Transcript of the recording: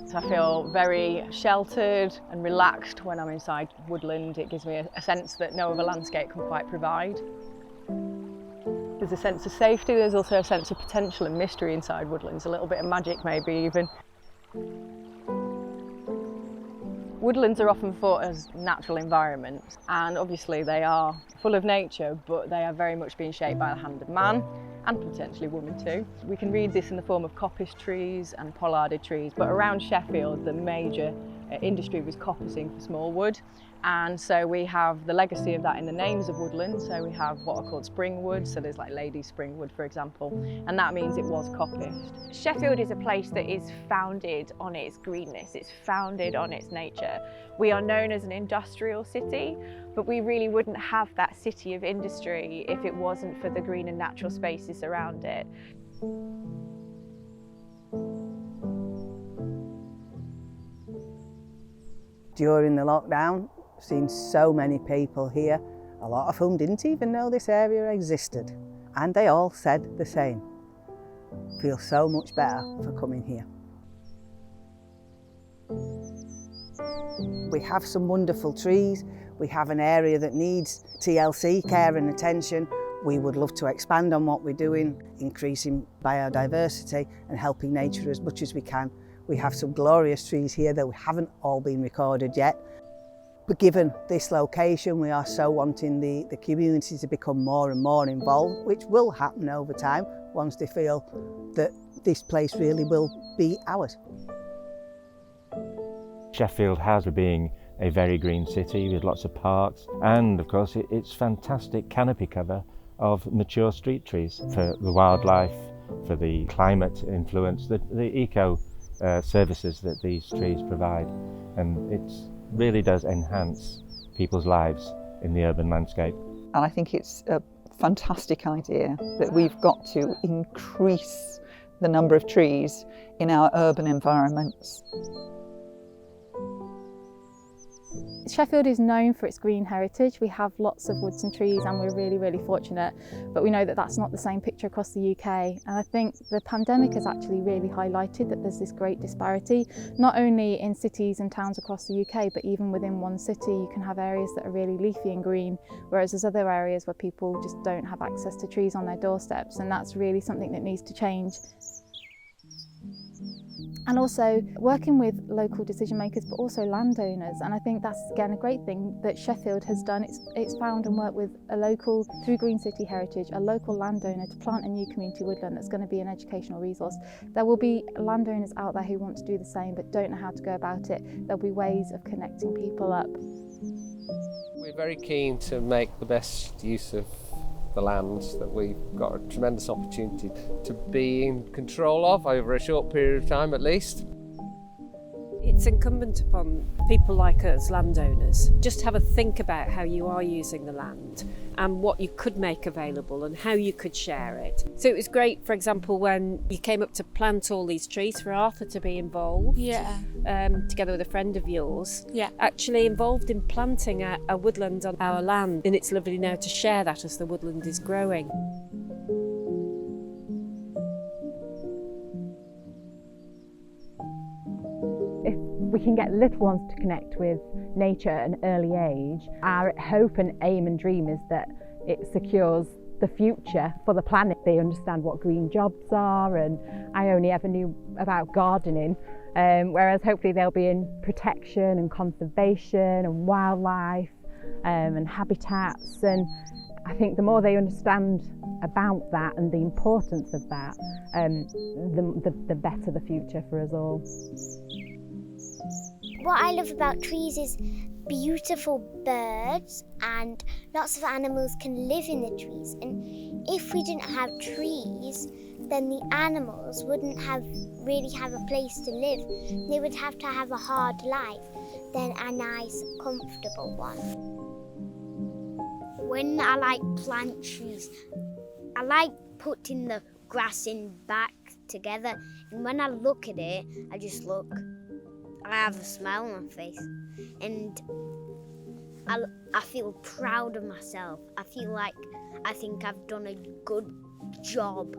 So I feel very sheltered and relaxed when I'm inside woodland. It gives me a sense that no other landscape can quite provide. There's a sense of safety, there's also a sense of potential and mystery inside woodlands, a little bit of magic maybe even. Woodlands are often thought as natural environments, and obviously they are full of nature, but they are very much being shaped by the hand of man, and potentially woman too. We can read this in the form of coppice trees and pollarded trees, but around Sheffield the major industry was coppicing for small wood, and so we have the legacy of that in the names of woodlands. So we have what are called spring woods, so there's like Lady Springwood for example, and that means it was coppiced. Sheffield is a place that is founded on its greenness, it's founded on its nature. We are known as an industrial city, but we really wouldn't have that city of industry if it wasn't for the green and natural spaces around it. During the lockdown, I've seen so many people here, a lot of whom didn't even know this area existed. And they all said the same. Feel so much better for coming here. We have some wonderful trees. We have an area that needs TLC care and attention. We would love to expand on what we're doing, increasing biodiversity and helping nature as much as we can. We have some glorious trees here that haven't all been recorded yet. But given this location, we are so wanting the community to become more and more involved, which will happen over time once they feel that this place really will be ours. Sheffield has being a very green city with lots of parks, and of course it's fantastic canopy cover of mature street trees for the wildlife, for the climate influence, the eco services that these trees provide, and it really does enhance people's lives in the urban landscape. And I think it's a fantastic idea that we've got to increase the number of trees in our urban environments. Sheffield is known for its green heritage. We have lots of woods and trees and we're really, really fortunate, but we know that that's not the same picture across the UK. And I think the pandemic has actually really highlighted that there's this great disparity, not only in cities and towns across the UK, but even within one city you can have areas that are really leafy and green, whereas there's other areas where people just don't have access to trees on their doorsteps, and that's really something that needs to change. And also working with local decision makers, but also landowners. And I think that's again a great thing that Sheffield has done. It's found and worked with a local, through Green City Heritage, a local landowner to plant a new community woodland that's going to be an educational resource. There will be landowners out there who want to do the same but don't know how to go about it. There'll be ways of connecting people up. We're very keen to make the best use of the land that we've got a tremendous opportunity to be in control of over a short period of time at least. It's incumbent upon people like us, landowners, just have a think about how you are using the land and what you could make available and how you could share it. So it was great, for example, when you came up to plant all these trees for Arthur to be involved, together with a friend of yours, actually involved in planting a woodland on our land, and it's lovely now to share that as the woodland is growing. We can get little ones to connect with nature at an early age. Our hope and aim and dream is that it secures the future for the planet. They understand what green jobs are, and I only ever knew about gardening, whereas hopefully they'll be in protection and conservation and wildlife and habitats. And I think the more they understand about that and the importance of that, the better the future for us all. What I love about trees is beautiful birds, and lots of animals can live in the trees. And if we didn't have trees, then the animals wouldn't really have a place to live. They would have to have a hard life than a nice, comfortable one. When I plant trees, I like putting the grass in back together, and when I look at it, I just look. I have a smile on my face, and I feel proud of myself. I feel like I think I've done a good job.